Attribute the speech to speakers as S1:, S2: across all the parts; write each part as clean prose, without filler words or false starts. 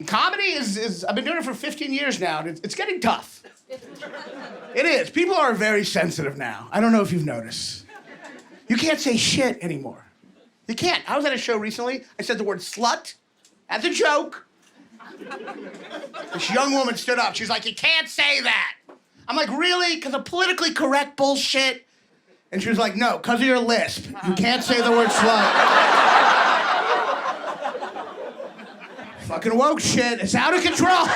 S1: Comedy is I've been doing it for 15 years now, and it's getting tough. It is. People are very sensitive now. I don't know if you've noticed. You can't say shit anymore. You can't. I was at a show recently. I said the word slut as a joke. This young woman stood up. She's like, you can't say that. I'm like, really? Because of politically correct bullshit? And she was like, no, because of your lisp. You can't say the word slut. Fucking woke shit. It's out of control.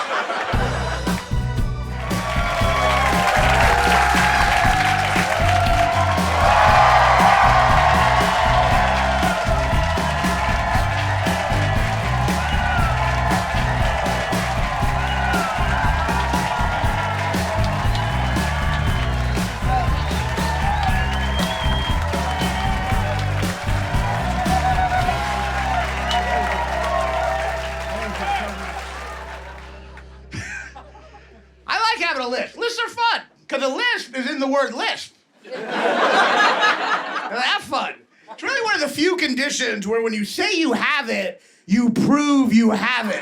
S1: A lisp. Lisps are fun, because a lisp is in the word lisp. That's fun. It's really one of the few conditions where when you say you have it, you prove you have it.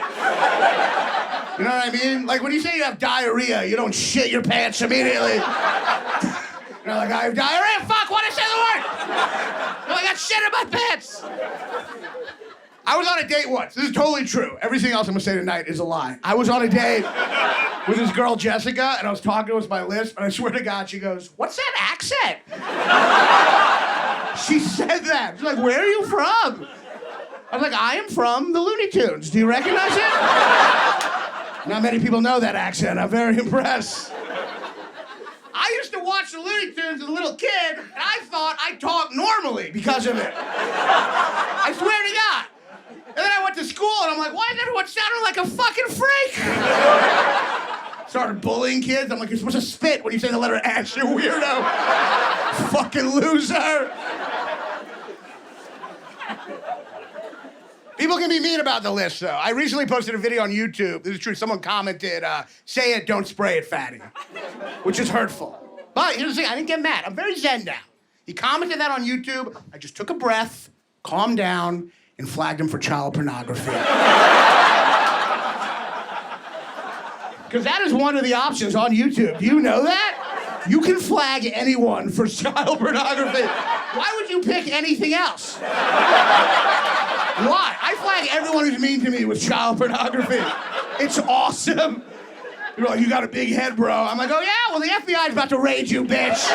S1: You know what I mean? Like when you say you have diarrhea, you don't shit your pants immediately. You're like, I have diarrhea, fuck, why did I say the word? No, I got shit in my pants. I was on a date once. This is totally true. Everything else I'm gonna say tonight is a lie. I was on a date with this girl, Jessica, and I was talking to her with my lisp, and I swear to God, she goes, what's that accent? She said that. She's like, where are you from? I was like, I am from the Looney Tunes. Do you recognize it? Not many people know that accent. I'm very impressed. I used to watch the Looney Tunes as a little kid, and I thought I talked normally because of it. I swear to God. And then I went to school, and I'm like, why is everyone sounding like a fucking freak? Started bullying kids. I'm like, you're supposed to spit when you say the letter S, you weirdo. Fucking loser. People can be mean about the list, though. I recently posted a video on YouTube. This is true. Someone commented, say it, don't spray it, fatty. Which is hurtful. But here's the thing, I didn't get mad. I'm very zen now. He commented that on YouTube. I just took a breath, calmed down, and flagged him for child pornography. Because that is one of the options on YouTube. Do you know that? You can flag anyone for child pornography. Why would you pick anything else? Why? I flag everyone who's mean to me with child pornography. It's awesome. You're like, you got a big head, bro. I'm like, oh yeah? Well, the FBI's about to raid you, bitch.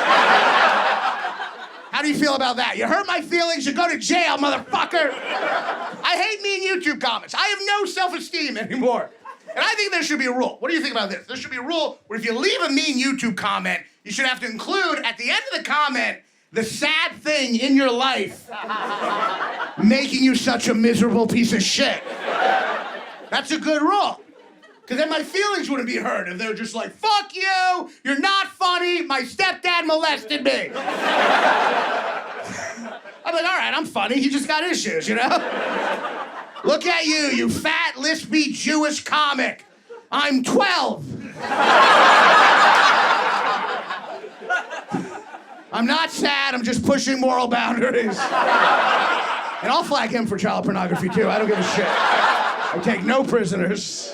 S1: How do you feel about that? You hurt my feelings, you go to jail, motherfucker. I hate mean YouTube comments. I have no self-esteem anymore. And I think there should be a rule. What do you think about this? There should be a rule where if you leave a mean YouTube comment, you should have to include at the end of the comment the sad thing in your life making you such a miserable piece of shit. That's a good rule. Because then my feelings wouldn't be hurt if they were just like, fuck you, you're not funny, my stepdad molested me. I'm like, all right, I'm funny, he just got issues, you know? Look at you, you fat, lispy Jewish comic. I'm 12. I'm not sad, I'm just pushing moral boundaries. And I'll flag him for child pornography too, I don't give a shit. I take no prisoners.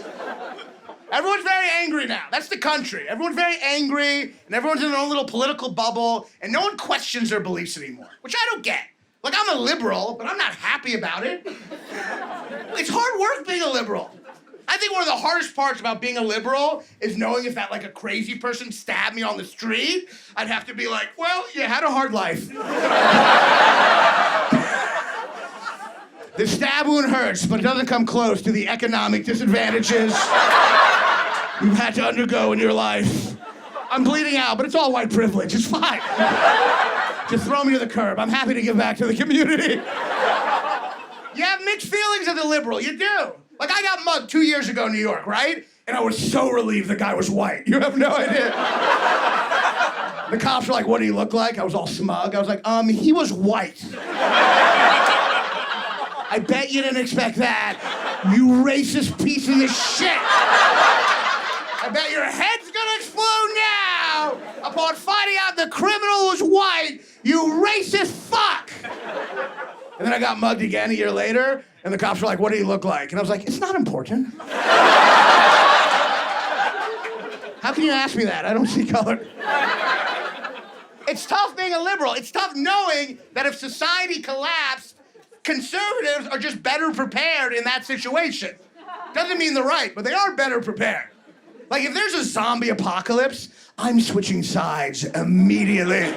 S1: Everyone's very angry now. That's the country. Everyone's very angry, and everyone's in their own little political bubble, and no one questions their beliefs anymore, which I don't get. Like, I'm a liberal, but I'm not happy about it. It's hard work being a liberal. I think one of the hardest parts about being a liberal is knowing if that, like, a crazy person stabbed me on the street, I'd have to be like, well, you had a hard life. The stab wound hurts, but it doesn't come close to the economic disadvantages you've had to undergo in your life. I'm bleeding out, but it's all white privilege. It's fine. Just throw me to the curb. I'm happy to give back to the community. You have mixed feelings as a liberal. You do. Like, I got mugged 2 years ago in New York, right? And I was so relieved the guy was white. You have no idea. The cops were like, what did he look like? I was all smug. I was like, he was white. I bet you didn't expect that, you racist piece of shit. I bet your head's gonna explode now upon finding out the criminal was white, you racist fuck. And then I got mugged again a year later, and the cops were like, what did he look like? And I was like, it's not important. How can you ask me that? I don't see color. It's tough being a liberal. It's tough knowing that if society collapsed, conservatives are just better prepared in that situation. Doesn't mean they're right, but they are better prepared. Like, if there's a zombie apocalypse, I'm switching sides immediately.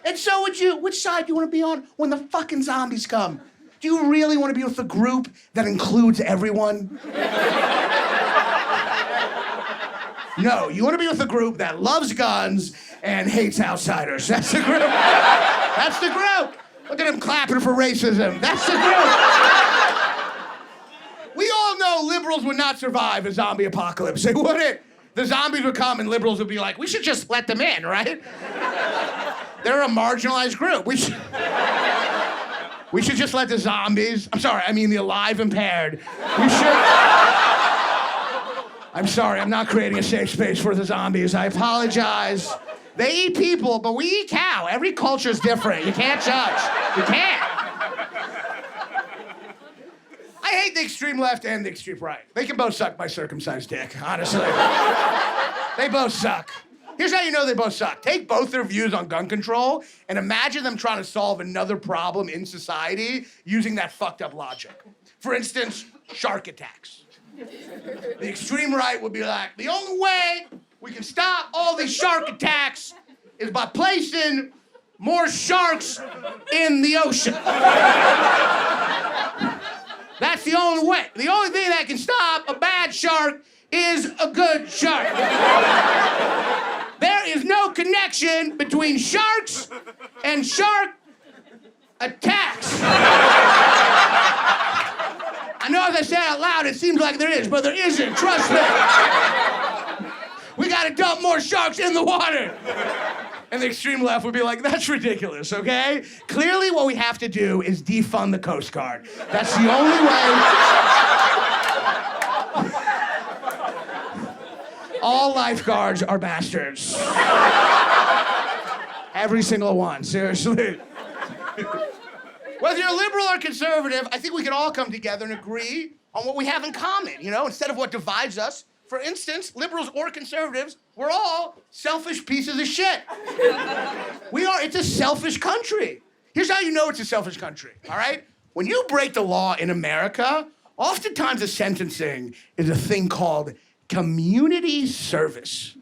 S1: And so would you. Which side do you want to be on when the fucking zombies come? Do you really want to be with a group that includes everyone? No, you want to be with a group that loves guns and hates outsiders. That's the group. That's the group. Look at him clapping for racism. That's the group. We all know liberals would not survive a zombie apocalypse. They wouldn't. The zombies would come and liberals would be like, we should just let them in, right? They're a marginalized group. We should just let the zombies, the alive impaired. We should. I'm sorry, I'm not creating a safe space for the zombies. I apologize. They eat people, but we eat cow. Every culture is different. You can't judge. You can't. I hate the extreme left and the extreme right. They can both suck my circumcised dick, honestly. They both suck. Here's how you know they both suck. Take both their views on gun control and imagine them trying to solve another problem in society using that fucked up logic. For instance, shark attacks. The extreme right would be like, the only way we can stop all these shark attacks is by placing more sharks in the ocean. That's the only way. The only thing that can stop a bad shark is a good shark. There is no connection between sharks and shark attacks. I know as I say it out loud, it seems like there is, but there isn't. Trust me. We gotta dump more sharks in the water. And the extreme left would be like, that's ridiculous, okay? Clearly what we have to do is defund the Coast Guard. That's the only way. All lifeguards are bastards. Every single one, seriously. Whether you're liberal or conservative, I think we can all come together and agree on what we have in common, instead of what divides us. For instance, liberals or conservatives, we're all selfish pieces of shit. It's a selfish country. Here's how you know it's a selfish country, all right? When you break the law in America, oftentimes the sentencing is a thing called community service.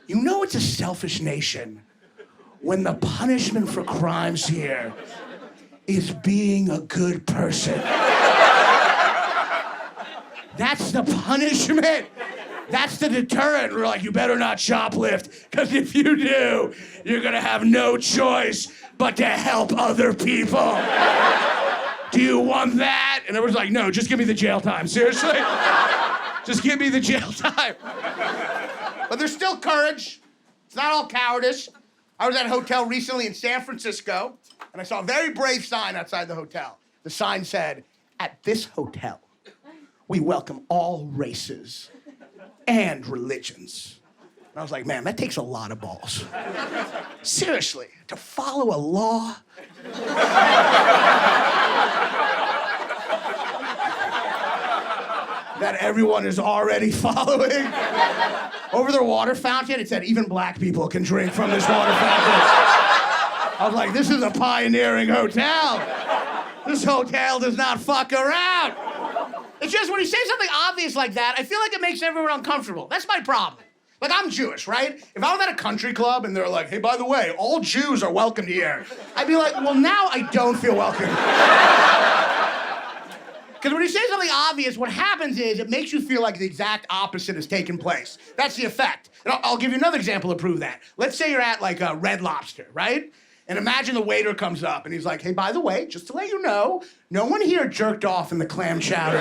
S1: You know it's a selfish nation when the punishment for crimes here is being a good person. That's the punishment. That's the deterrent. We're like, you better not shoplift, because if you do, you're gonna have no choice but to help other people. Do you want that? And everyone's like, no, just give me the jail time. Seriously? Just give me the jail time. But there's still courage. It's not all cowardice. I was at a hotel recently in San Francisco, and I saw a very brave sign outside the hotel. The sign said, at this hotel, we welcome all races and religions. And I was like, man, that takes a lot of balls. Seriously, to follow a law. That everyone is already following. Over their water fountain, it said even black people can drink from this water fountain. I was like, this is a pioneering hotel. This hotel does not fuck around. It's just when you say something obvious like that, I feel like it makes everyone uncomfortable. That's my problem. Like, I'm Jewish, right? If I was at a country club and they're like, hey, by the way, all Jews are welcome here, I'd be like, well, now I don't feel welcome. Because when you say something obvious, what happens is it makes you feel like the exact opposite has taken place. That's the effect. And I'll give you another example to prove that. Let's say you're at like a Red Lobster, right? And imagine the waiter comes up and he's like, hey, by the way, just to let you know, no one here jerked off in the clam chowder.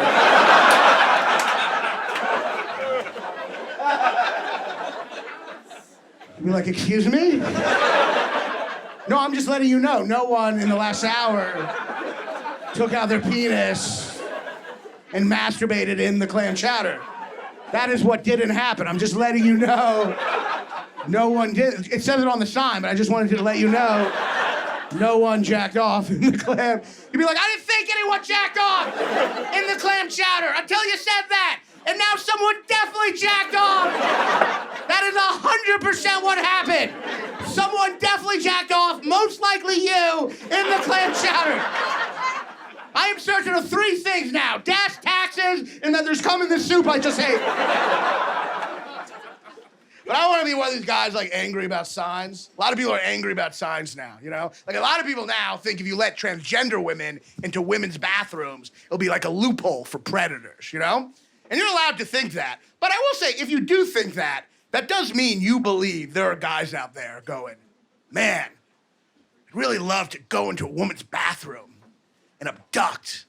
S1: You'd be like, excuse me? No, I'm just letting you know, no one in the last hour took out their penis and masturbated in the clam chowder. That is what didn't happen. I'm just letting you know. No one did. It says it on the sign, but I just wanted to let you know. No one jacked off in the clam. You'd be like, I didn't think anyone jacked off in the clam chowder until you said that. and now someone definitely jacked off. That is 100% what happened. Someone definitely jacked off, most likely you, in the clam chowder. I am certain of 3 things now: dash, taxes, and that there's cum in the soup I just ate. But I want to be one of these guys like angry about signs. A lot of people are angry about signs now, you know? Like a lot of people now think if you let transgender women into women's bathrooms, it'll be like a loophole for predators, you know? And you're allowed to think that. But I will say, if you do think that, that does mean you believe there are guys out there going, man, I'd really love to go into a woman's bathroom and abduct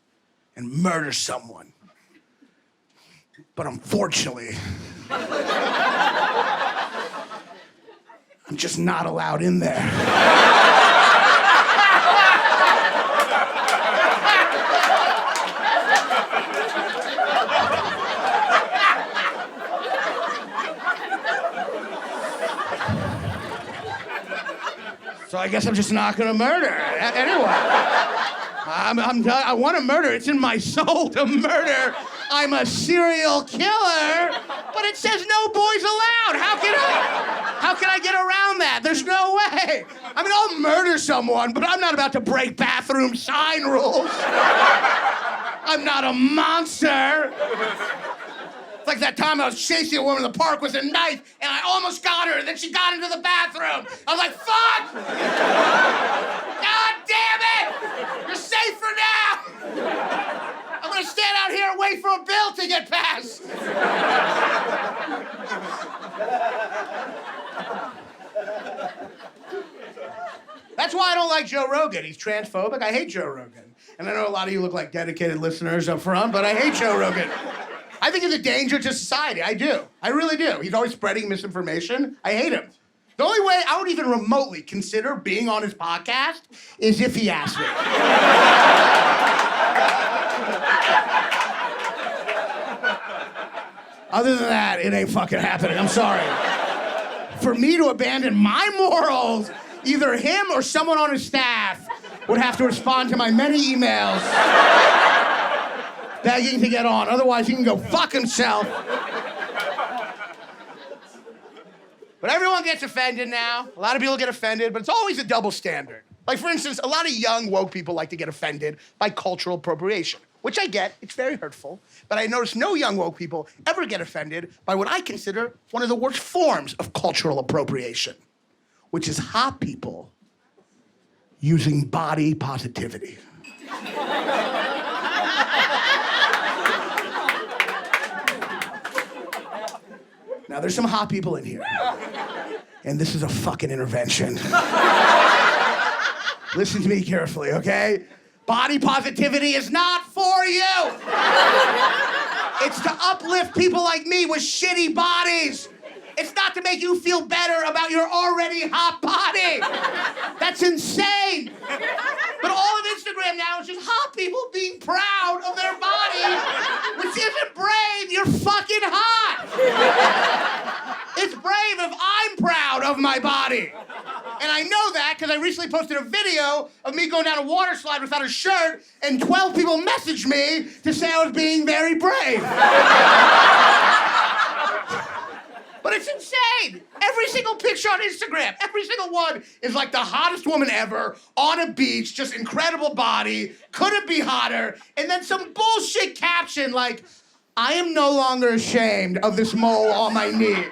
S1: and murder someone. But unfortunately, I'm just not allowed in there. So I guess I'm just not gonna murder. Anyway, I want to murder. It's in my soul to murder. I'm a serial killer, but it says no boys allowed. How can I get around that? There's no way. I mean, I'll murder someone, but I'm not about to break bathroom sign rules. I'm not a monster. It's like that time I was chasing a woman in the park with a knife, and I almost got her, and then she got into the bathroom. I was like, fuck! God damn it! You're safe for now! I'm gonna stand out here and wait for a bill to get passed. That's why I don't like Joe Rogan. He's transphobic. I hate Joe Rogan. And I know a lot of you look like dedicated listeners up front, but I hate Joe Rogan. I think he's a danger to society. I do. I really do. He's always spreading misinformation. I hate him. The only way I would even remotely consider being on his podcast is if he asked me. Other than that, it ain't fucking happening. I'm sorry. For me to abandon my morals, either him or someone on his staff would have to respond to my many emails begging to get on. Otherwise, he can go fuck himself. But everyone gets offended now. A lot of people get offended, but it's always a double standard. Like, for instance, a lot of young woke people like to get offended by cultural appropriation, which I get. It's very hurtful. But I notice no young woke people ever get offended by what I consider one of the worst forms of cultural appropriation, which is hot people using body positivity. Now, there's some hot people in here, and this is a fucking intervention. Listen to me carefully, okay? Body positivity is not for you. It's to uplift people like me with shitty bodies. It's not to make you feel better about your already hot body. That's insane. But all of Instagram now is just hot people being proud of their body, which isn't brave. You're fucking hot. It's brave if I'm proud of my body. And I know that because I recently posted a video of me going down a water slide without a shirt, and 12 people messaged me to say I was being very brave. But it's insane. Every single picture on Instagram, every single one is like the hottest woman ever on a beach, just incredible body, couldn't be hotter, and then some bullshit caption like, I am no longer ashamed of this mole on my knee.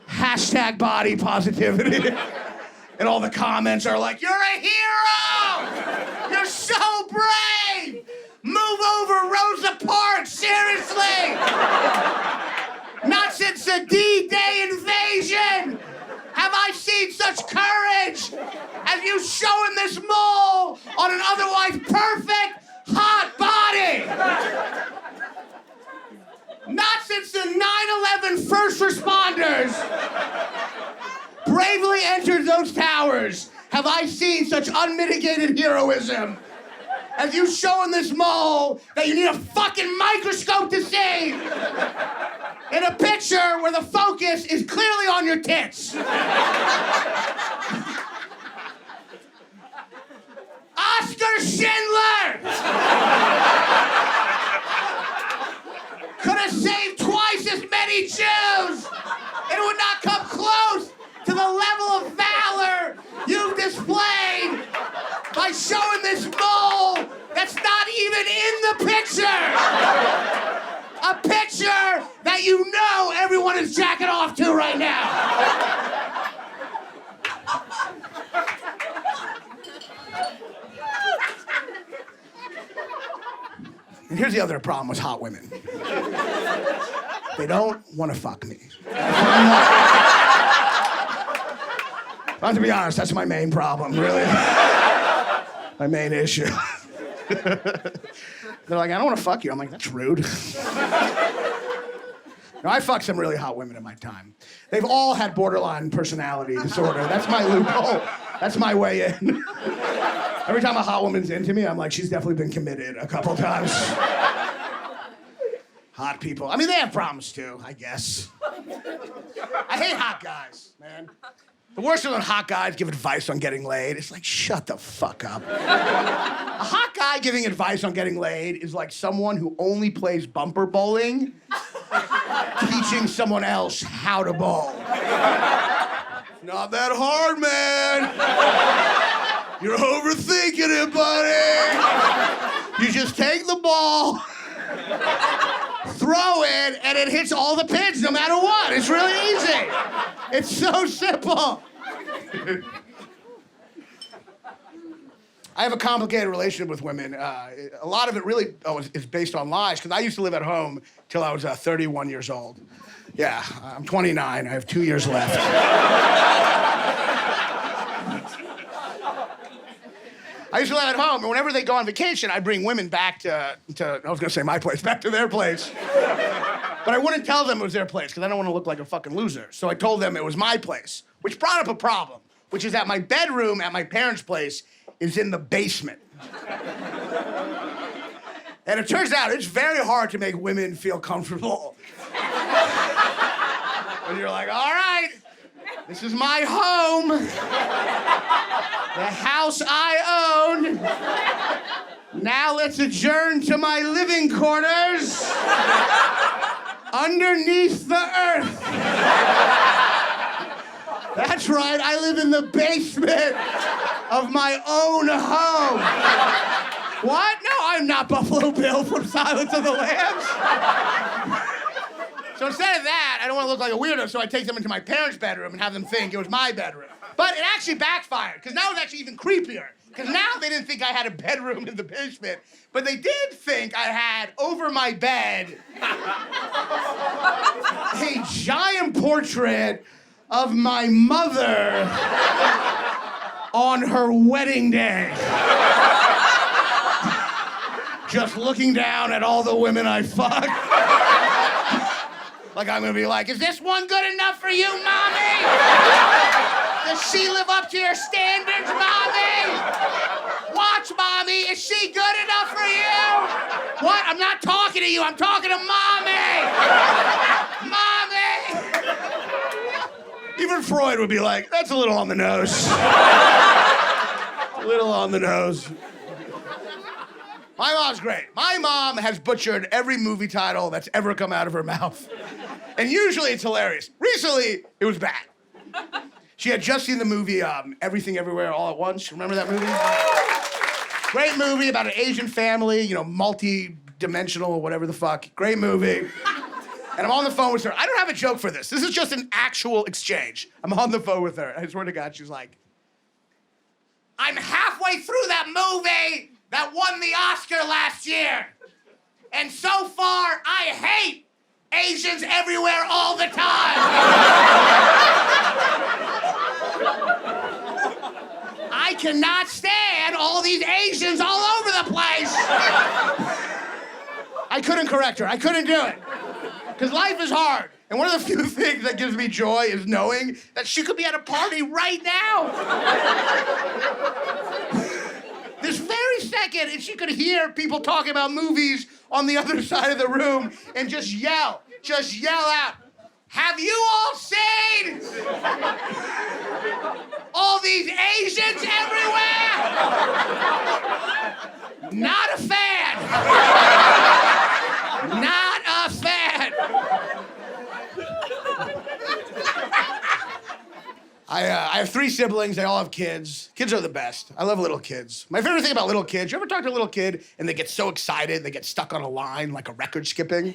S1: Hashtag body positivity. And all the comments are like, you're a hero! You're so brave! Move over Rosa Parks, seriously! Not since the D-Day invasion have I seen such courage as you showing this mole on an otherwise perfect, hot body! Not since the 9/11 first responders bravely entered those towers have I seen such unmitigated heroism as you showing this mole that you need a fucking microscope to see in a picture where the focus is clearly on your tits. Oscar Schindler! me choose. It would not come close to the level of valor you've displayed by showing this mole that's not even in the picture. A picture that you know everyone is jacking off to right now. And here's the other problem with hot women. They don't want to fuck me. To be honest, that's my main problem, really. My main issue. They're like, I don't want to fuck you. I'm like, that's rude. No, I fucked some really hot women in my time. They've all had borderline personality disorder. That's my loophole. That's my way in. Every time a hot woman's into me, I'm like, she's definitely been committed a couple times. Hot people. I mean, they have problems too, I guess. I hate hot guys, man. The worst is when hot guys give advice on getting laid. It's like, shut the fuck up. A hot guy giving advice on getting laid is like someone who only plays bumper bowling teaching someone else how to bowl. Not that hard, man. You're overthinking it, buddy. You just take the ball, throw it, and it hits all the pins no matter what. It's really easy. It's so simple. I have a complicated relationship with women. A lot of it really is based on lies, because I used to live at home till I was 31 years old. Yeah, I'm 29. I have 2 years left. I used to live at home, and whenever they go on vacation, I bring women back to I was gonna say my place, back to their place. But I wouldn't tell them it was their place, because I don't want to look like a fucking loser. So I told them it was my place, which brought up a problem, which is that my bedroom at my parents' place is in the basement. And it turns out it's very hard to make women feel comfortable. And you're like, all right, this is my home. The house I own. Now let's adjourn to my living quarters underneath the earth. That's right, I live in the basement of my own home. What? No, I'm not Buffalo Bill from Silence of the Lambs. So instead of that, I don't want to look like a weirdo, so I take them into my parents' bedroom and have them think it was my bedroom. But it actually backfired, because now it's actually even creepier. Because now they didn't think I had a bedroom in the basement, but they did think I had, over my bed, a giant portrait of my mother on her wedding day. Just looking down at all the women I fucked. Like I'm gonna be like, is this one good enough for you, mommy? Does she live up to your standards, mommy? Watch, mommy, is she good enough for you? What? I'm not talking to you, I'm talking to mommy! Mommy! Even Freud would be like, that's a little on the nose. A little on the nose. My mom's great. My mom has butchered every movie title that's ever come out of her mouth. And usually it's hilarious. Recently, it was bad. She had just seen the movie Everything Everywhere All at Once. Remember that movie? Great movie about an Asian family, you know, multi-dimensional, whatever the fuck. Great movie. And I'm on the phone with her. I don't have a joke for this. This is just an actual exchange. I'm on the phone with her. I swear to God, she's like, I'm halfway through that movie that won the Oscar last year. And so far, I hate Asians everywhere all the time. I cannot stand all these Asians all over the place. I couldn't correct her. I couldn't do it. Because life is hard. And one of the few things that gives me joy is knowing that she could be at a party right now. This very second, and she could hear people talking about movies on the other side of the room and just yell out, have you all seen all these Asians everywhere? Not a fan. Not a fan. siblings, they all have kids. Kids are the best. I love little kids. My favorite thing about little kids, you ever talk to a little kid and they get so excited, they get stuck on a line like a record skipping,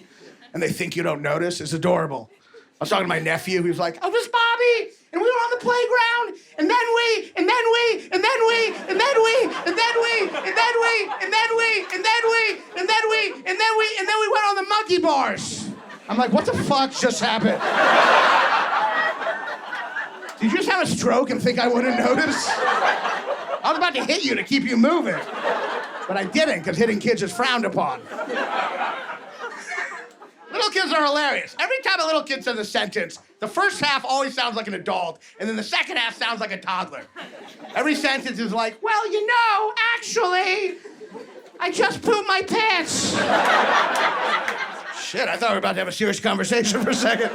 S1: and they think you don't notice? It's adorable. I was talking to my nephew, he was like, I was Bobby, and we were on the playground, and then we, and then we, and then we, and then we, and then we, and then we, and then we, and then we, and then we, and then we, and then we went on the monkey bars. I'm like, what the fuck just happened? Did you just have a stroke and think I wouldn't notice? I was about to hit you to keep you moving. But I didn't, because hitting kids is frowned upon. Little kids are hilarious. Every time a little kid says a sentence, the first half always sounds like an adult, and then the second half sounds like a toddler. Every sentence is like, well, you know, actually, I just pooped my pants. Shit, I thought we were about to have a serious conversation for a second.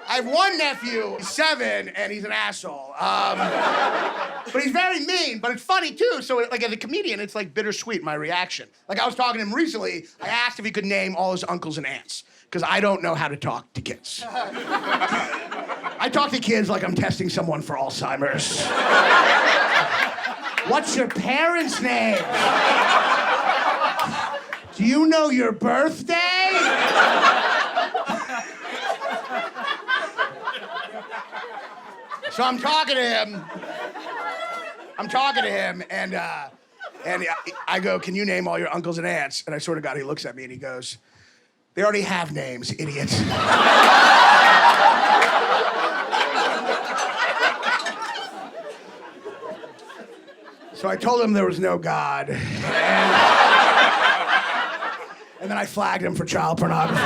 S1: I have one nephew, he's 7, and he's an asshole. But he's very mean, but it's funny too. So like as a comedian, it's like bittersweet, my reaction. Like I was talking to him recently, I asked if he could name all his uncles and aunts, because I don't know how to talk to kids. I talk to kids like I'm testing someone for Alzheimer's. What's your parents' name? Do you know your birthday? So I'm talking to him, and I go, can you name all your uncles and aunts? And I swear to God, he looks at me and he goes, they already have names, idiot. So I told him there was no God. And then I flagged him for child pornography.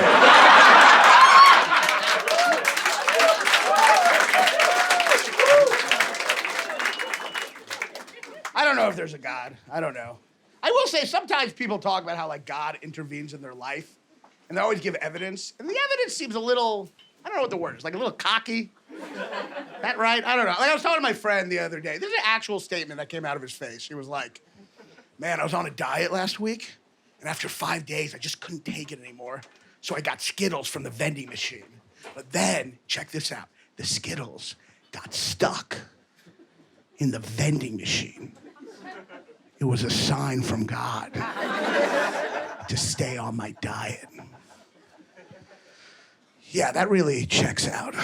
S1: I don't know if there's a God. I don't know. I will say sometimes people talk about how like God intervenes in their life, and they always give evidence, and the evidence seems a little, I don't know what the word is, like a little cocky. That right? I don't know. Like I was talking to my friend the other day. There's an actual statement that came out of his face. He was like, man, I was on a diet last week, and after 5 days, I just couldn't take it anymore. So I got Skittles from the vending machine. But then, check this out, the Skittles got stuck in the vending machine. It was a sign from God to stay on my diet. Yeah, that really checks out.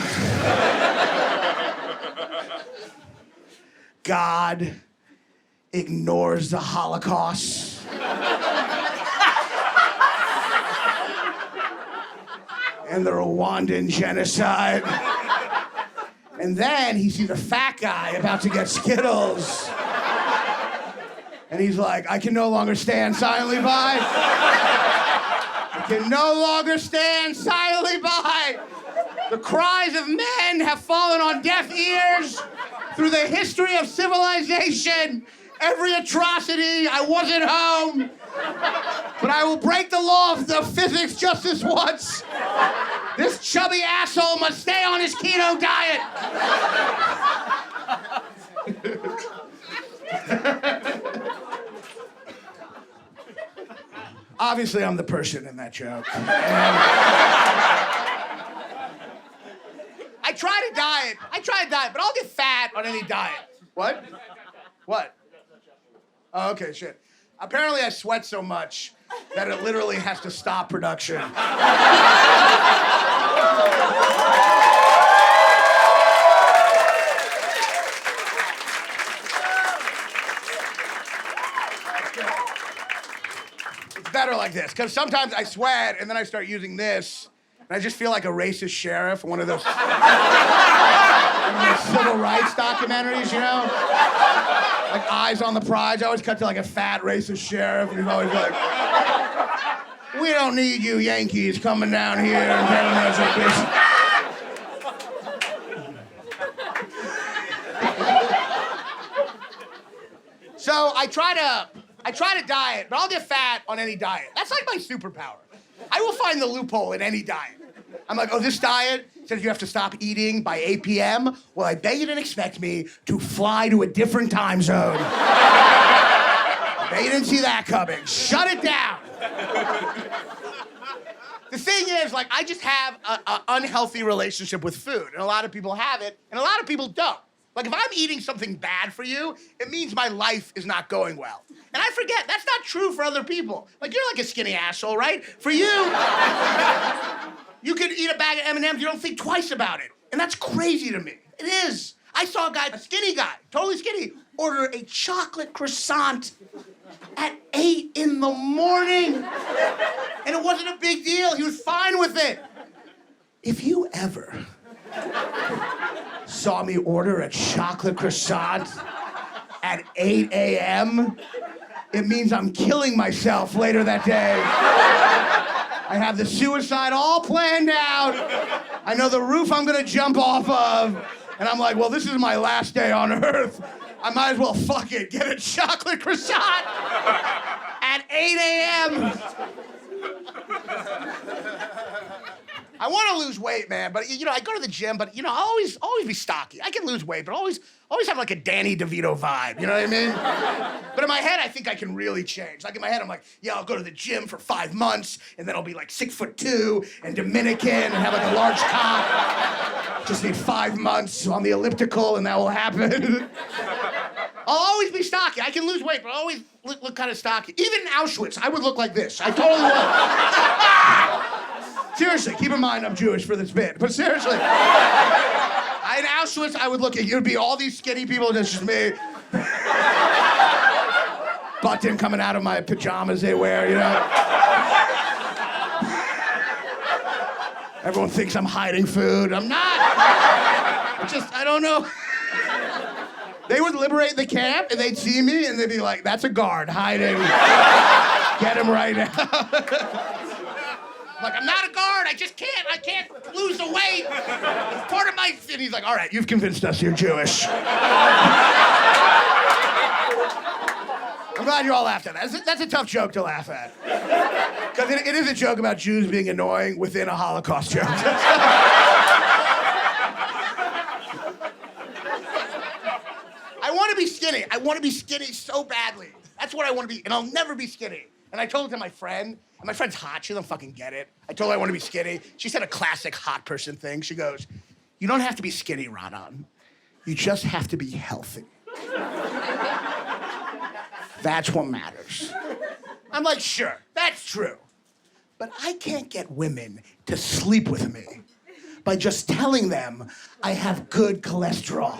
S1: God ignores the Holocaust. And the Rwandan genocide. And then he sees a fat guy about to get Skittles. And he's like, I can no longer stand silently by. I can no longer stand silently by. The cries of men have fallen on deaf ears through the history of civilization. Every atrocity, I wasn't home. But I will break the law of the physics just this once. This chubby asshole must stay on his keto diet. Obviously, I'm the person in that joke. I try to diet, but I'll get fat on any diet. What? What? Oh, okay, shit. Apparently, I sweat so much that it literally has to stop production. Better like this, because sometimes I sweat and then I start using this, and I just feel like a racist sheriff, one of those civil rights documentaries, you know? Like Eyes on the Prize. I always cut to like a fat racist sheriff, and he's always like, we don't need you Yankees coming down here and telling us like this. So I try to diet, but I'll get fat on any diet. That's like my superpower. I will find the loophole in any diet. I'm like, oh, this diet says you have to stop eating by 8 p.m. Well, I bet you didn't expect me to fly to a different time zone. I bet you didn't see that coming. Shut it down. The thing is, like, I just have an unhealthy relationship with food, and a lot of people have it, and a lot of people don't. Like, if I'm eating something bad for you, it means my life is not going well. And I forget, that's not true for other people. Like, you're like a skinny asshole, right? For you, you could eat a bag of M&Ms, you don't think twice about it. And that's crazy to me. It is. I saw a guy, a skinny guy, totally skinny, order a chocolate croissant at 8 in the morning. And it wasn't a big deal. He was fine with it. If you ever saw me order a chocolate croissant at 8 a.m., it means I'm killing myself later that day. I have the suicide all planned out. I know the roof I'm gonna jump off of. And I'm like, well, this is my last day on Earth. I might as well fuck it, get a chocolate croissant at 8 a.m. I want to lose weight, man, but you know, I go to the gym, but you know, I'll always be stocky. I can lose weight, but always have like a Danny DeVito vibe, you know what I mean? But in my head, I think I can really change. Like in my head, I'm like, yeah, I'll go to the gym for 5 months, and then I'll be like 6'2" and Dominican and have like a large cock. Just need 5 months on the elliptical, and that will happen. I'll always be stocky. I can lose weight, but I'll always look kind of stocky. Even in Auschwitz, I would look like this. I totally would. Seriously, keep in mind I'm Jewish for this bit, but seriously. In Auschwitz, I would look at, you'd be all these skinny people, and it's just me. Button coming out of my pajamas they wear, you know? Everyone thinks I'm hiding food. I'm not. I don't know. They would liberate the camp, and they'd see me, and they'd be like, that's a guard hiding. Get him right now. Like, I'm not a guard, I can't lose the weight. It's part of my, and he's like, all right, you've convinced us you're Jewish. I'm glad you all laughed at that. That's a tough joke to laugh at. Because it is a joke about Jews being annoying within a Holocaust joke. I want to be skinny. I want to be skinny so badly. That's what I want to be, and I'll never be skinny. And I told it to my friend, and my friend's hot. She doesn't fucking get it. I told her I want to be skinny. She said a classic hot person thing. She goes, you don't have to be skinny, Raanan. You just have to be healthy. That's what matters. I'm like, sure, that's true. But I can't get women to sleep with me by just telling them I have good cholesterol.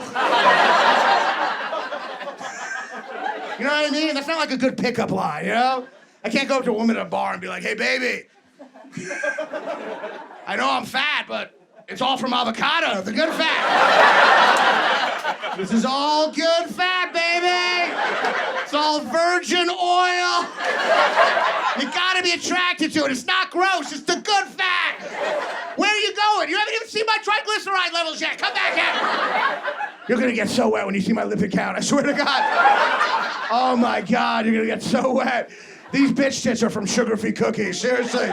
S1: You know what I mean? That's not like a good pickup line, you know? I can't go up to a woman at a bar and be like, hey, baby, I know I'm fat, but it's all from avocado, the good fat. This is all good fat, baby. It's all virgin oil. You gotta be attracted to it. It's not gross, it's the good fat. Where are you going? You haven't even seen my triglyceride levels yet. Come back here. You're gonna get so wet when you see my lipid count, I swear to God. Oh my God, you're gonna get so wet. These bitch tits are from sugar-free cookies, seriously.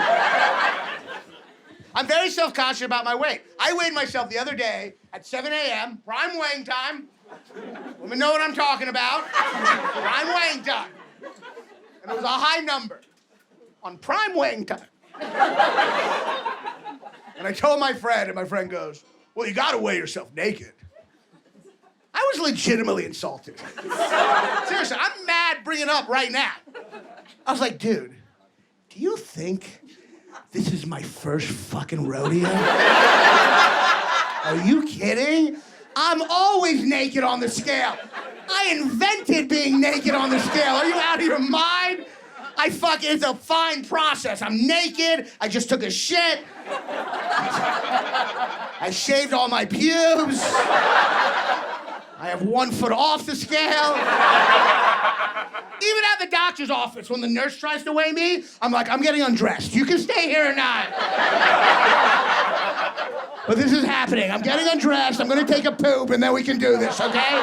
S1: I'm very self-conscious about my weight. I weighed myself the other day at 7 a.m., prime weighing time. Women know what I'm talking about. Prime weighing time. And it was a high number on prime weighing time. And I told my friend, and my friend goes, well, you gotta weigh yourself naked. I was legitimately insulted. Seriously, I'm mad bringing it up right now. I was like, dude, do you think this is my first fucking rodeo? Are you kidding? I'm always naked on the scale. I invented being naked on the scale. Are you out of your mind? It's a fine process. I'm naked. I just took a shit. I shaved all my pubes. I have 1 foot off the scale. Even at the doctor's office, when the nurse tries to weigh me, I'm like, I'm getting undressed. You can stay here or not. But this is happening. I'm getting undressed. I'm gonna take a poop, and then we can do this, okay?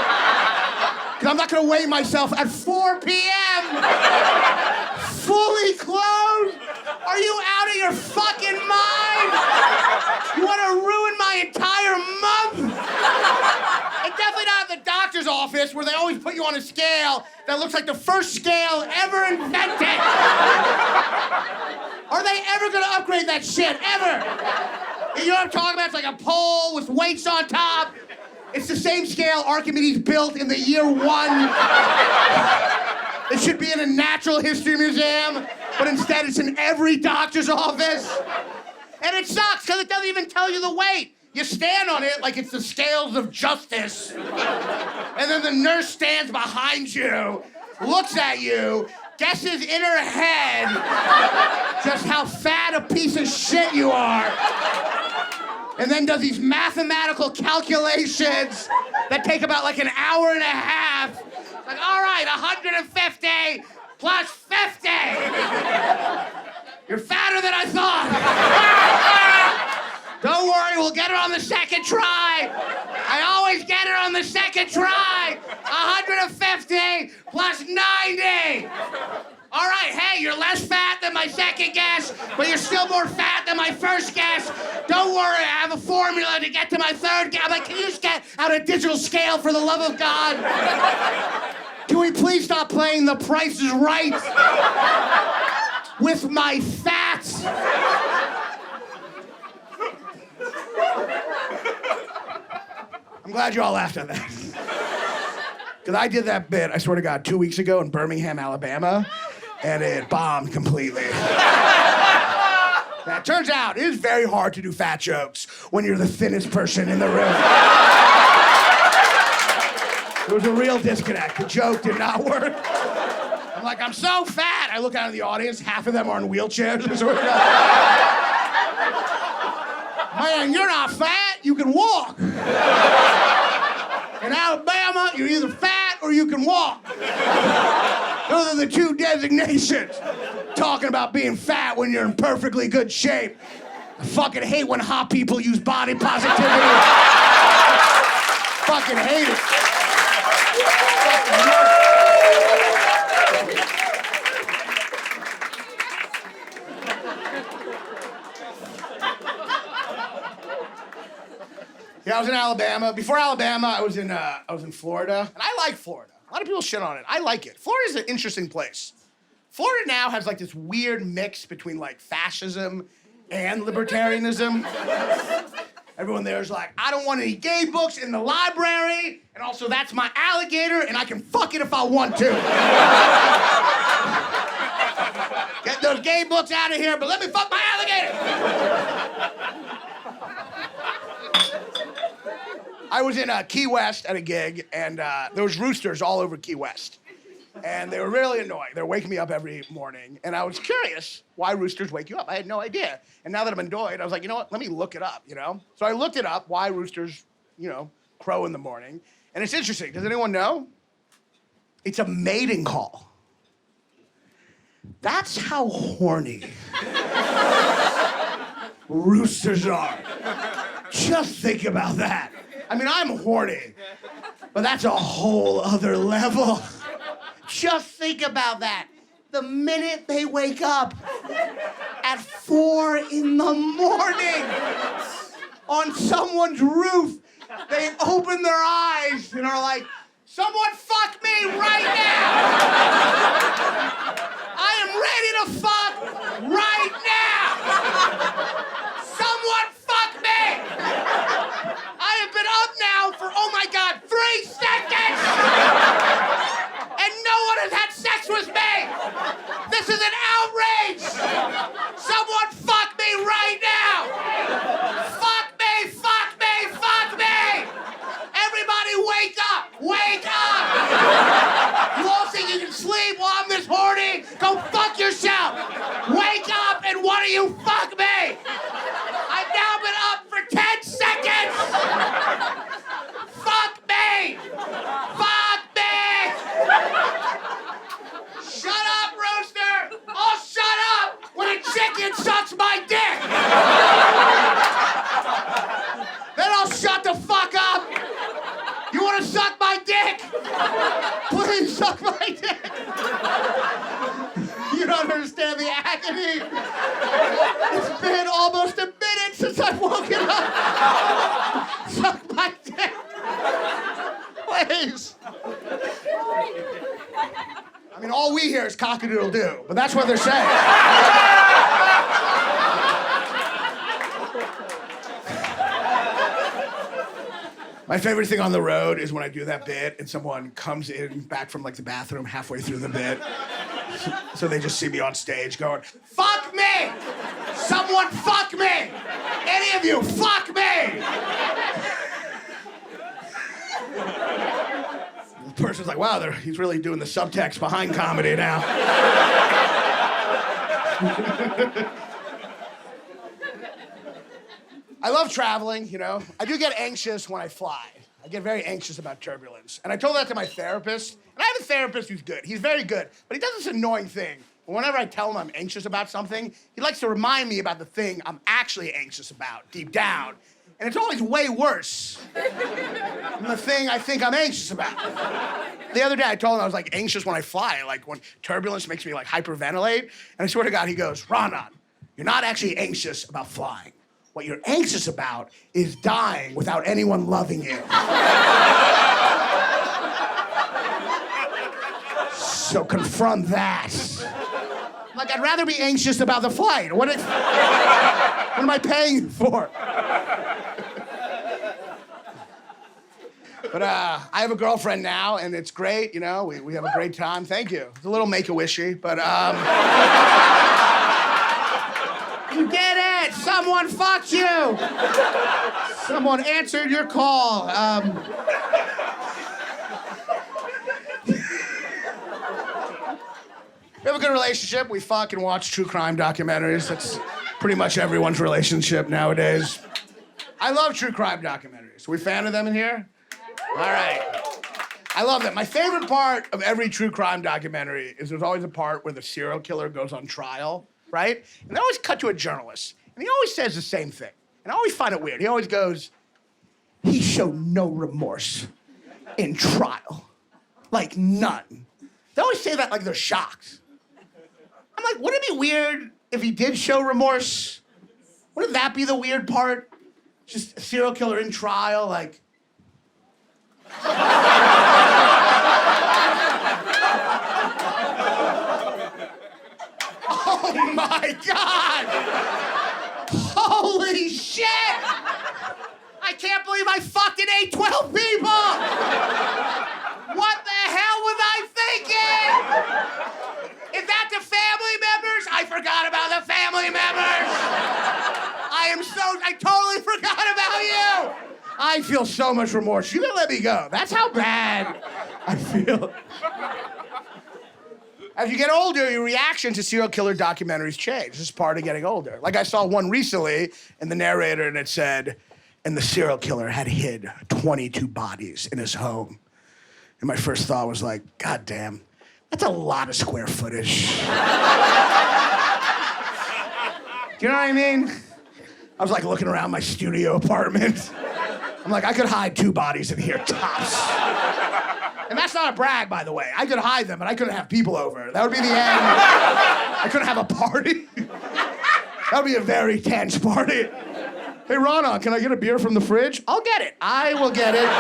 S1: Because I'm not gonna weigh myself at 4 p.m. Fully clothed? Are you out of your fucking mind? You wanna ruin my entire month? And definitely not at the doctor's office where they always put you on a scale that looks like the first scale ever invented. Are they ever gonna upgrade that shit, ever? You know what I'm talking about? It's like a pole with weights on top. It's the same scale Archimedes built in the year 1. It should be in a natural history museum, but instead it's in every doctor's office. And it sucks, because it doesn't even tell you the weight. You stand on it like it's the scales of justice. And then the nurse stands behind you, looks at you, guesses in her head just how fat a piece of shit you are. And then does these mathematical calculations that take about like an hour and a half. Like, all right, 150 plus 50. You're fatter than I thought. Don't worry, we'll get her on the second try. I always get her on the second try. 150 plus 90. All right, hey, you're less fat than my second guess, but you're still more fat than my first guess. Don't worry, I have a formula to get to my third guess. I'm like, can you just get out a digital scale for the love of God? Can we please stop playing The Price is Right with my fats? I'm glad you all laughed at that. Because I did that bit, I swear to God, 2 weeks ago in Birmingham, Alabama, and it bombed completely. Now, it turns out it is very hard to do fat jokes when you're the thinnest person in the room. There was a real disconnect. The joke did not work. I'm like, I'm so fat. I look out in the audience, half of them are in wheelchairs. I swear to God. Man, you're not fat, you can walk. In Alabama, you're either fat or you can walk. Those are the two designations. Talking about being fat when you're in perfectly good shape. I fucking hate when hot people use body positivity. Fucking hate it. Yeah, I was in Alabama. Before Alabama, I was in Florida, and I like Florida. A lot of people shit on it. I like it. Florida's an interesting place. Florida now has like this weird mix between like fascism and libertarianism. Everyone there is like, I don't want any gay books in the library, and also that's my alligator, and I can fuck it if I want to. Get those gay books out of here, but let me fuck my alligator. I was in Key West at a gig, and there was roosters all over Key West. And they were really annoying. They were waking me up every morning, and I was curious why roosters wake you up. I had no idea. And now that I'm annoyed, I was like, you know what? Let me look it up, you know? So I looked it up, why roosters, you know, crow in the morning. And it's interesting. Does anyone know? It's a mating call. That's how horny roosters are. Just think about that. I mean, I'm horny, but that's a whole other level. Just think about that. The minute they wake up at 4 in the morning on someone's roof, they open their eyes and are like, someone fuck me right now. I am ready to fuck right now. Someone fuck me. I have been up now for, oh my God, 3 seconds. And no one has had sex with me! This is an outrage! Someone fuck me right now! Fuck me, fuck me, fuck me! Everybody wake up! Wake up! You all think you can sleep while I'm this horny? Go fuck yourself! Wake up and why don't you fuck me? I've now been up for 10 seconds! Fuck me! Fuck me! Shut up, Rooster! I'll shut up when a chicken sucks my dick! Then I'll shut the fuck up! You wanna suck my dick? Please suck my dick! You don't understand the agony. It's been almost a minute since I've woken up. Suck my dick. Please. I mean, all we hear is cock-a-doodle-doo, but that's what they're saying. My favorite thing on the road is when I do that bit and someone comes in back from like the bathroom halfway through the bit. So they just see me on stage going, fuck me! Someone fuck me! Any of you, fuck me! The person's like, wow, he's really doing the subtext behind comedy now. I love traveling, you know. I do get anxious when I fly. I get very anxious about turbulence. And I told that to my therapist. And I have a therapist who's good. He's very good. But he does this annoying thing. Whenever I tell him I'm anxious about something, he likes to remind me about the thing I'm actually anxious about deep down. And it's always way worse than the thing I think I'm anxious about. The other day I told him I was like anxious when I fly, like when turbulence makes me like hyperventilate. And I swear to God, he goes, Raanan, you're not actually anxious about flying. What you're anxious about is dying without anyone loving you. So confront that. Like, I'd rather be anxious about the flight. What am I paying you for? But I have a girlfriend now, and it's great, you know. We have a great time. Thank you. It's a little make-a-wishy, but you did it! Someone fucked you! Someone answered your call. We have a good relationship. We fuck and watch true crime documentaries. That's pretty much everyone's relationship nowadays. I love true crime documentaries. Are we a fan of them in here? All right. I love them. My favorite part of every true crime documentary is there's always a part where the serial killer goes on trial, right? And they always cut to a journalist. And he always says the same thing. And I always find it weird. He always goes, he showed no remorse in trial. Like none. They always say that like they're shocked. I'm like, wouldn't it be weird if he did show remorse? Wouldn't that be the weird part? Just a serial killer in trial, like... Oh my God! Holy shit! I can't believe I fucking ate 12 people! What the hell was I thinking? Is that the family members? I forgot about the family members! I totally forgot about you! I feel so much remorse. You gotta let me go. That's how bad I feel. As you get older, your reaction to serial killer documentaries change. This is part of getting older. Like I saw one recently, and the narrator, and it said, and the serial killer had hid 22 bodies in his home. And my first thought was like, God damn, that's a lot of square footage. Do you know what I mean? I was like looking around my studio apartment. I'm like, I could hide 2 bodies in here, tops. And that's not a brag, by the way. I could hide them, but I couldn't have people over. That would be the end. I couldn't have a party. That would be a very tense party. Hey, Raanan, can I get a beer from the fridge? I'll get it. I will get it.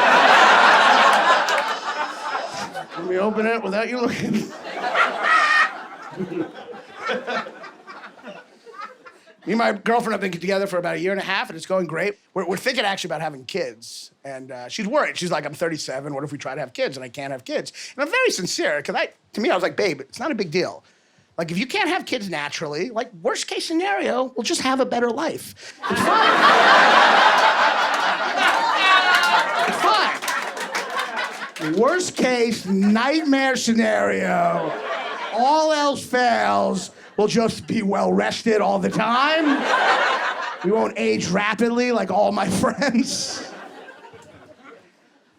S1: Let me open it without you looking. Me and my girlfriend have been together for about 1.5 years, and it's going great. We're thinking actually about having kids, and she's worried. She's like, I'm 37, what if we try to have kids, and I can't have kids? And I'm very sincere, because to me, I was like, babe, it's not a big deal. Like, if you can't have kids naturally, like, worst case scenario, we'll just have a better life. It's fine. It's fine. Worst case, nightmare scenario, all else fails, we'll just be well-rested all the time. We won't age rapidly like all my friends.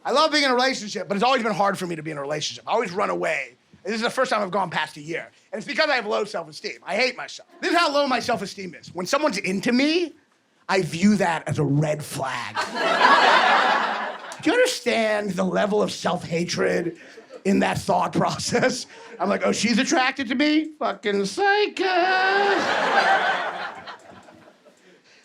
S1: I love being in a relationship, but it's always been hard for me to be in a relationship. I always run away. And this is the first time I've gone past 1 year. And it's because I have low self-esteem. I hate myself. This is how low my self-esteem is. When someone's into me, I view that as a red flag. Do you understand the level of self-hatred in that thought process? I'm like, oh, she's attracted to me? Fucking psycho.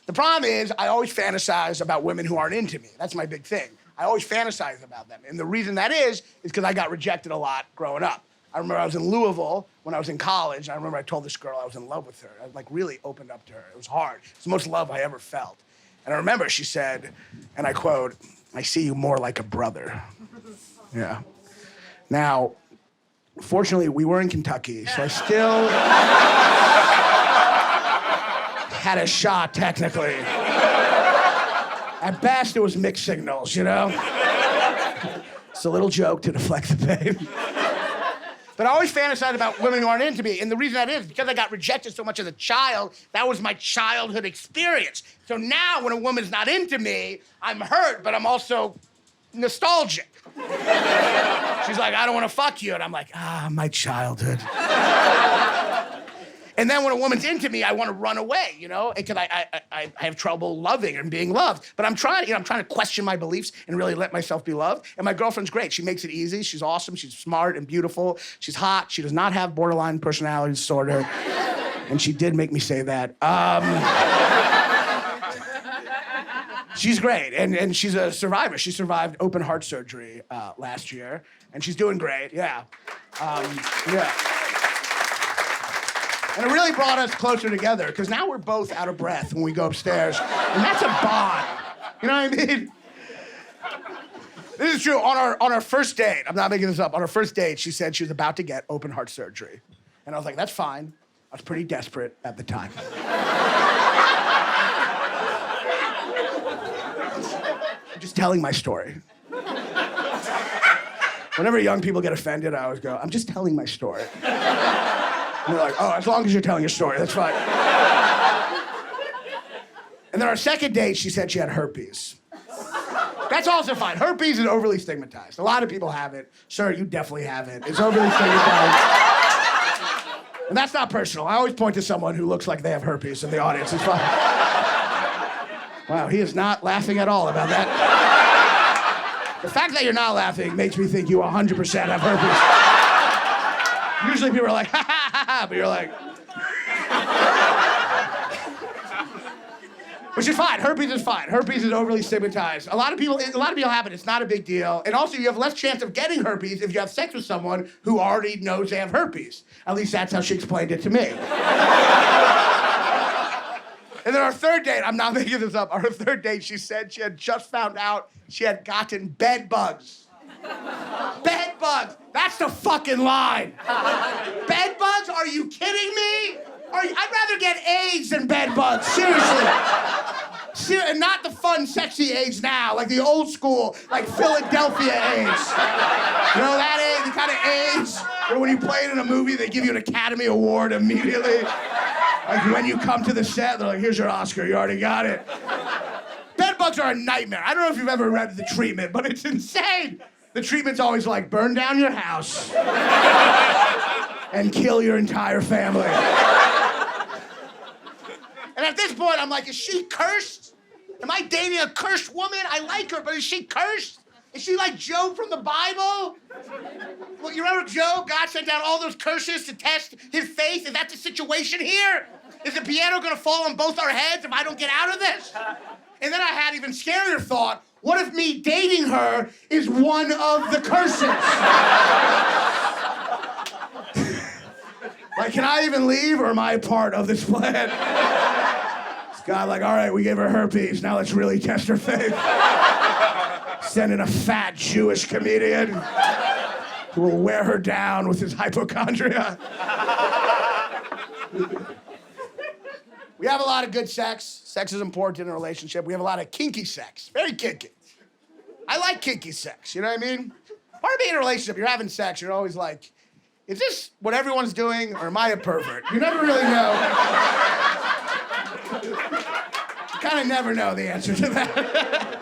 S1: The problem is, I always fantasize about women who aren't into me. That's my big thing. I always fantasize about them. And the reason that is because I got rejected a lot growing up. I remember I was in Louisville when I was in college. And I remember I told this girl I was in love with her. I like really opened up to her. It was hard. It's the most love I ever felt. And I remember she said, and I quote, "I see you more like a brother." Yeah. Now, fortunately, we were in Kentucky, so I still had a shot, technically. At best, it was mixed signals, you know? It's a little joke to deflect the pain. But I always fantasized about women who aren't into me, and the reason that is because I got rejected so much as a child. That was my childhood experience. So now when a woman's not into me, I'm hurt, but I'm also nostalgic. She's like, "I don't want to fuck you," and I'm like, my childhood. And then when a woman's into me, I want to run away, you know, because I have trouble loving and being loved. But I'm trying to question my beliefs and really let myself be loved. And my girlfriend's great. She makes it easy. She's awesome. She's smart and beautiful. She's hot. She does not have borderline personality disorder. And she did make me say that. She's great, and she's a survivor. She survived open heart surgery last year, and she's doing great, yeah. Yeah. And it really brought us closer together, because now we're both out of breath when we go upstairs, and that's a bond. You know what I mean? This is true. On our first date, I'm not making this up, on our first date, she said she was about to get open heart surgery. And I was like, that's fine. I was pretty desperate at the time. I'm just telling my story. Whenever young people get offended, I always go, I'm just telling my story. And they're like, oh, as long as you're telling your story, that's fine. And then our second date, she said she had herpes. That's also fine. Herpes is overly stigmatized. A lot of people have it. Sir, you definitely have it. It's overly stigmatized. And that's not personal. I always point to someone who looks like they have herpes in the audience. It's fine. Wow, he is not laughing at all about that. The fact that you're not laughing makes me think you 100% have herpes. Usually people are like, ha ha ha ha, but you're like. Which is fine. Herpes is fine. Herpes is overly stigmatized. A lot of people have it. It's not a big deal. And also, you have less chance of getting herpes if you have sex with someone who already knows they have herpes. At least that's how she explained it to me. And then our third date, I'm not making this up, our third date, she said she had just found out she had gotten bed bugs. Bed bugs. That's the fucking line. Bed bugs? Are you kidding me? I'd rather get AIDS than bed bugs, seriously. And not the fun, sexy AIDS now, like the old school, like Philadelphia AIDS. You know that AIDS, the kind of AIDS where when you play it in a movie, they give you an Academy Award immediately. Like when you come to the set, they're like, here's your Oscar, you already got it. Bed bugs are a nightmare. I don't know if you've ever read The Treatment, but it's insane. The treatment's always like, burn down your house and kill your entire family. And at this point, I'm like, is she cursed? Am I dating a cursed woman? I like her, but is she cursed? Is she like Job from the Bible? Well, you remember Job? God sent down all those curses to test his faith. Is that the situation here? Is the piano gonna fall on both our heads if I don't get out of this? And then I had even scarier thought, what if me dating her is one of the curses? Like, can I even leave, or am I a part of this plan? It's God like, all right, we gave her herpes, now let's really test her faith. Send in a fat Jewish comedian who will wear her down with his hypochondria. We have a lot of good sex. Sex is important in a relationship. We have a lot of kinky sex. Very kinky. I like kinky sex, you know what I mean? Part of being in a relationship, you're having sex, you're always like, is this what everyone's doing, or am I a pervert? You never really know. You kind of never know the answer to that.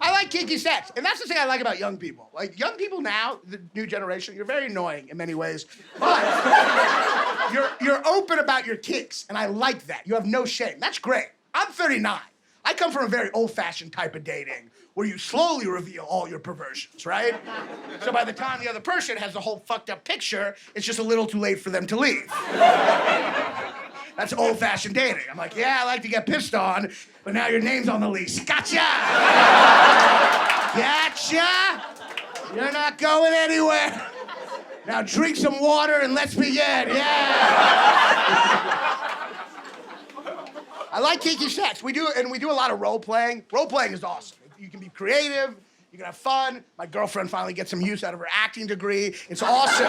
S1: I like kinky sex, and that's the thing I like about young people. Like, young people now, the new generation, you're very annoying in many ways, but you're open about your kinks, and I like that. You have no shame. That's great. I'm 39. I come from a very old-fashioned type of dating where you slowly reveal all your perversions, right? So by the time the other person has the whole fucked up picture, it's just a little too late for them to leave. That's old-fashioned dating. I'm like, yeah, I like to get pissed on, but now your name's on the lease. Gotcha! Gotcha! You're not going anywhere. Now drink some water and let's begin. Yeah! I I like kinky sex. We do a lot of role playing. Role playing is awesome. You can be creative. You can have fun. My girlfriend finally gets some use out of her acting degree. It's awesome.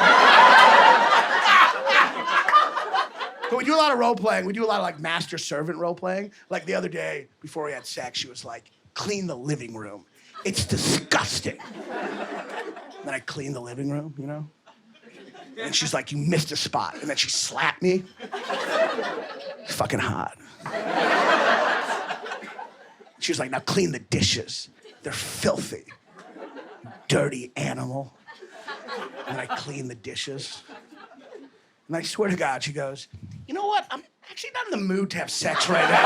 S1: But we do a lot of role playing. We do a lot of like master servant role playing. Like the other day, before we had sex, she was like, clean the living room. It's disgusting. Then I cleaned the living room, you know? And she's like, you missed a spot. And then she slapped me. It's fucking hot. She was like, now clean the dishes. They're filthy. Dirty animal. And I clean the dishes. And I swear to God, she goes, you know what? I'm actually not in the mood to have sex right now.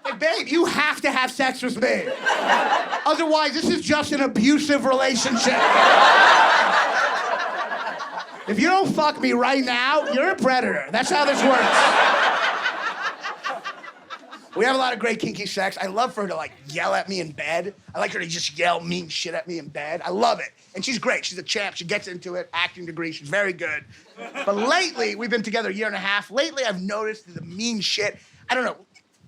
S1: Like, babe, you have to have sex with me. Otherwise, this is just an abusive relationship. If you don't fuck me right now, you're a predator. That's how this works. We have a lot of great kinky sex. I love for her to like yell at me in bed. I like her to just yell mean shit at me in bed. I love it. And she's great. She's a champ. She gets into it. Acting degree. She's very good. But lately, we've been together a year and a half. Lately, I've noticed the mean shit. I don't know.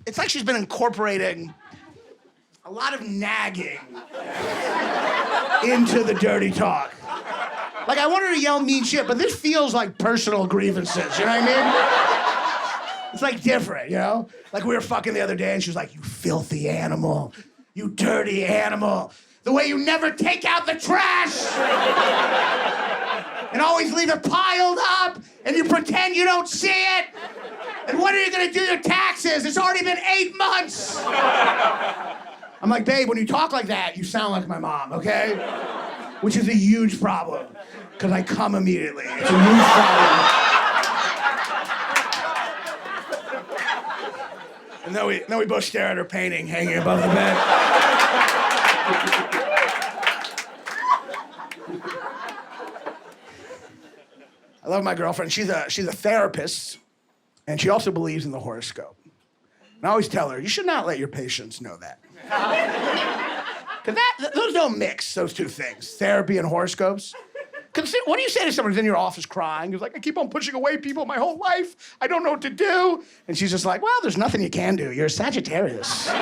S1: It's like she's been incorporating a lot of nagging into the dirty talk. Like, I want her to yell mean shit, but this feels like personal grievances. You know what I mean? It's like different, you know? Like we were fucking the other day and she was like, you filthy animal, you dirty animal. The way you never take out the trash and always leave it piled up and you pretend you don't see it. And when are you gonna do your taxes? It's already been 8 months. I'm like, babe, when you talk like that, you sound like my mom, okay? Which is a huge problem, because I come immediately. It's a huge problem. And then we both stare at her painting hanging above the bed. I love my girlfriend. She's a therapist, and she also believes in the horoscope. And I always tell her, you should not let your patients know that. Because those don't mix, those two things, therapy and horoscopes. What do you say to someone who's in your office crying, who's like, I keep on pushing away people my whole life, I don't know what to do? And she's just like, well, there's nothing you can do. You're a Sagittarius. You're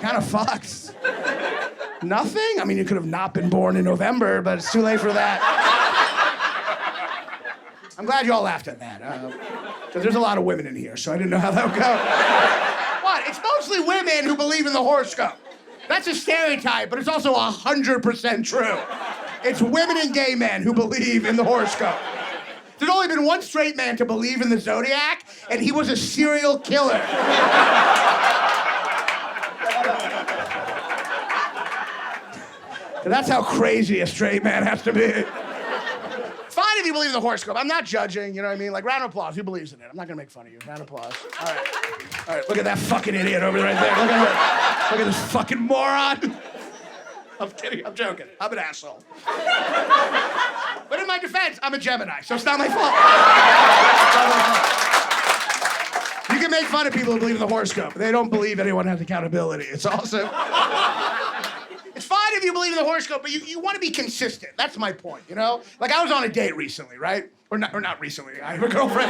S1: kind of fucked. Nothing? I mean, you could have not been born in November, but it's too late for that. I'm glad you all laughed at that. Because there's a lot of women in here, so I didn't know how that would go. What? It's mostly women who believe in the horoscope. That's a stereotype, but it's also 100% true. It's women and gay men who believe in the horoscope. There's only been one straight man to believe in the zodiac, and he was a serial killer. That's how crazy a straight man has to be. Fine if you believe in the horoscope. I'm not judging, you know what I mean? Like, round of applause. Who believes in it? I'm not gonna make fun of you. Round of applause. All right. All right, look at that fucking idiot over right there. Look at her. Look at this fucking moron. I'm kidding. I'm joking. I'm an asshole. But in my defense, I'm a Gemini, so it's not my fault. You can make fun of people who believe in the horoscope. They don't believe anyone has accountability. It's awesome. It's fine if you believe in the horoscope, but you want to be consistent. That's my point, you know? Like, I was on a date recently, right? Or not recently. I have a girlfriend.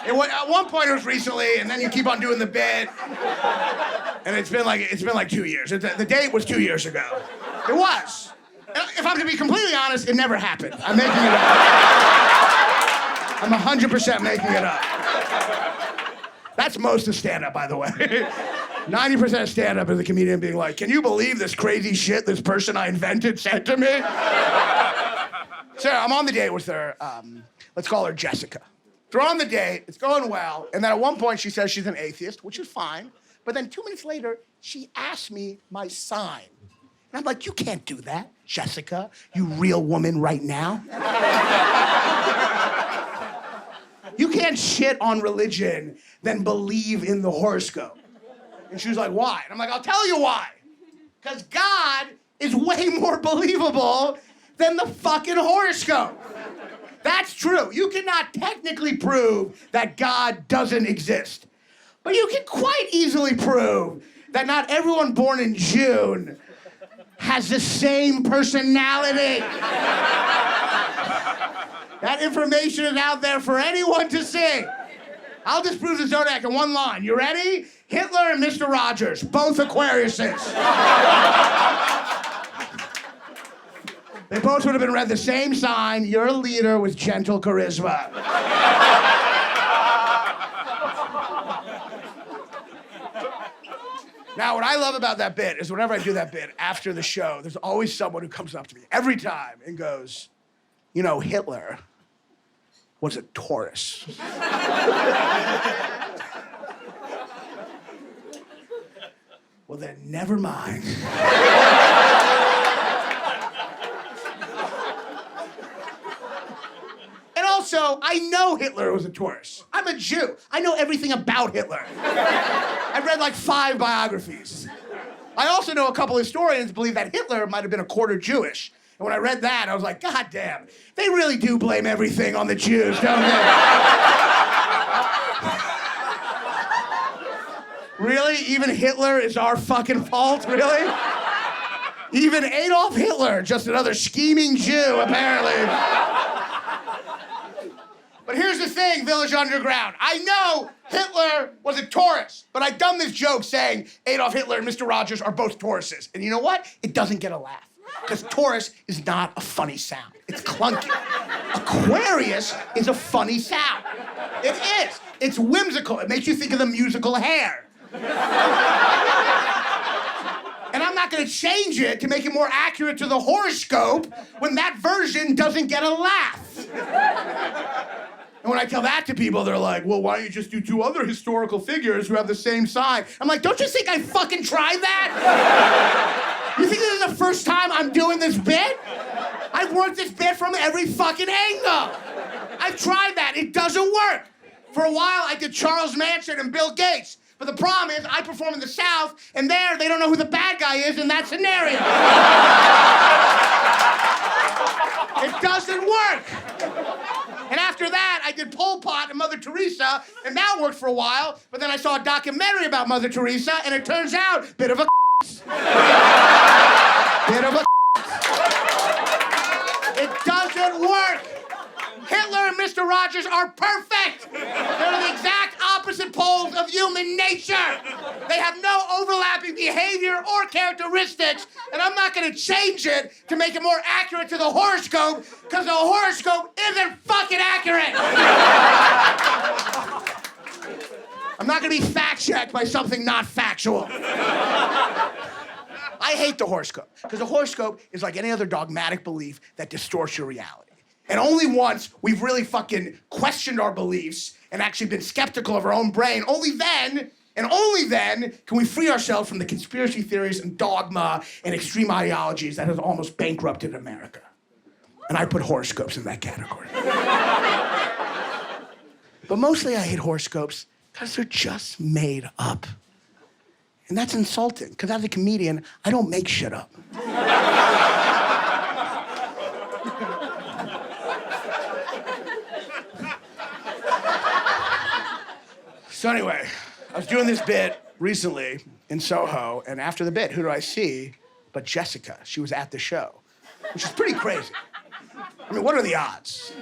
S1: At one point it was recently, and then you keep on doing the bit. And it's been like 2 years. The date was 2 years ago. It was. If I'm gonna be completely honest, it never happened. I'm making it up. I'm 100% making it up. That's most of stand-up, by the way. 90% of stand-up is the comedian being like, can you believe this crazy shit this person I invented said to me? So I'm on the date with her, let's call her Jessica. So we're on the date, it's going well, and then at one point she says she's an atheist, which is fine, but then 2 minutes later, she asks me my sign. And I'm like, you can't do that, Jessica, you real woman right now. You can't shit on religion, then believe in the horoscope. And she was like, why? And I'm like, I'll tell you why. Because God is way more believable than the fucking horoscope. That's true. You cannot technically prove that God doesn't exist. But you can quite easily prove that not everyone born in June has the same personality. That information is out there for anyone to see. I'll disprove the zodiac in one line. You ready? Hitler and Mr. Rogers, both Aquariuses. They both would have been read the same sign. You're a leader with gentle charisma. Now, what I love about that bit is whenever I do that bit after the show, there's always someone who comes up to me every time and goes, you know, Hitler was a Taurus. Well, then, never mind. And also, I know Hitler was a Taurus. I'm a Jew. I know everything about Hitler. I've read like 5 biographies. I also know a couple historians believe that Hitler might have been a quarter Jewish. And when I read that, I was like, God damn, they really do blame everything on the Jews, don't they? Really? Even Hitler is our fucking fault, really? Even Adolf Hitler, just another scheming Jew, apparently. But here's the thing, Village Underground. I know Hitler was a Taurus, but I've done this joke saying Adolf Hitler and Mr. Rogers are both Tauruses. And you know what? It doesn't get a laugh. Because Taurus is not a funny sound. It's clunky. Aquarius is a funny sound. It is. It's whimsical. It makes you think of the musical Hair. And I'm not going to change it to make it more accurate to the horoscope when that version doesn't get a laugh. And when I tell that to people, they're like, well, why don't you just do 2 other historical figures who have the same sign? I'm like, don't you think I fucking tried that? You think this is the first time I'm doing this bit? I've worked this bit from every fucking angle. I've tried that. It doesn't work. For a while, I did Charles Manson and Bill Gates. But the problem is, I perform in the South, and there, they don't know who the bad guy is in that scenario. It doesn't work. And after that, I did Pol Pot and Mother Teresa, and that worked for a while. But then I saw a documentary about Mother Teresa, and it turns out, bit of a bit of a It doesn't work. Hitler and Mr. Rogers are perfect. They're the exact opposite poles of human nature. They have no overlapping behavior or characteristics, and I'm not going to change it to make it more accurate to the horoscope, because the horoscope isn't fucking accurate. I'm not going to be fact-checked by something not factual. I hate the horoscope, because the horoscope is like any other dogmatic belief that distorts your reality. And only once we've really fucking questioned our beliefs and actually been skeptical of our own brain, only then can we free ourselves from the conspiracy theories and dogma and extreme ideologies that has almost bankrupted America. And I put horoscopes in that category. But mostly I hate horoscopes because they're just made up. And that's insulting, because as a comedian, I don't make shit up. So anyway, I was doing this bit recently in Soho, and after the bit, who do I see but Jessica? She was at the show, which is pretty crazy. I mean, what are the odds?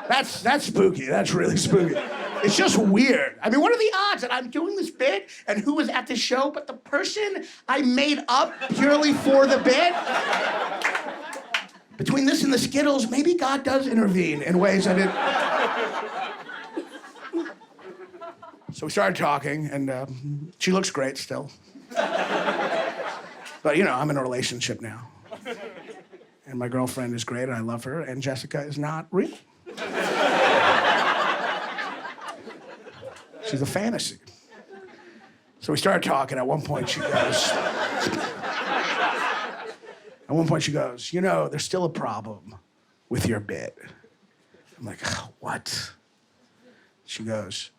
S1: That's spooky. That's really spooky. It's just weird. I mean, what are the odds that I'm doing this bit and who was at the show but the person I made up purely for the bit? Between this and the Skittles, maybe God does intervene in ways I didn't. So we started talking, and she looks great still. But, you know, I'm in a relationship now. And my girlfriend is great, and I love her, and Jessica is not real. She's a fantasy. So we started talking. At one point, she goes, you know, there's still a problem with your bit. I'm like, what? She goes,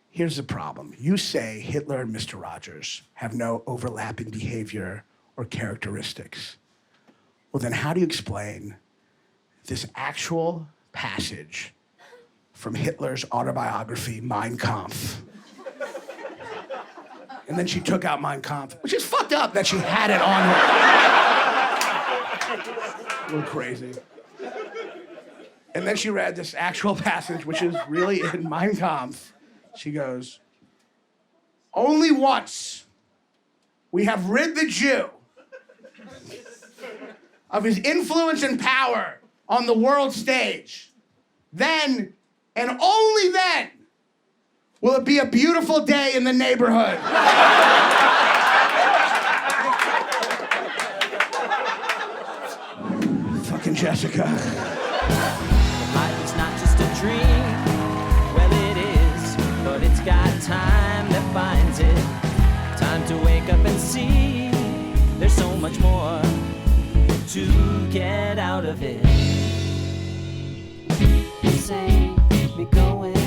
S1: here's the problem. You say Hitler and Mr. Rogers have no overlapping behavior or characteristics. Well, then how do you explain this actual passage from Hitler's autobiography, Mein Kampf? And then she took out Mein Kampf, which is fucked up that she had it on her. A little crazy. And then she read this actual passage, which is really in Mein Kampf. She goes, "Only once we have rid the Jew of his influence and power on the world stage. Then, and only then, will it be a beautiful day in the neighborhood." Fucking Jessica.
S2: Life is not just a dream. Well, it is, but it's got time that binds it. Time to wake up and see there's so much more to get out of it. Say me going.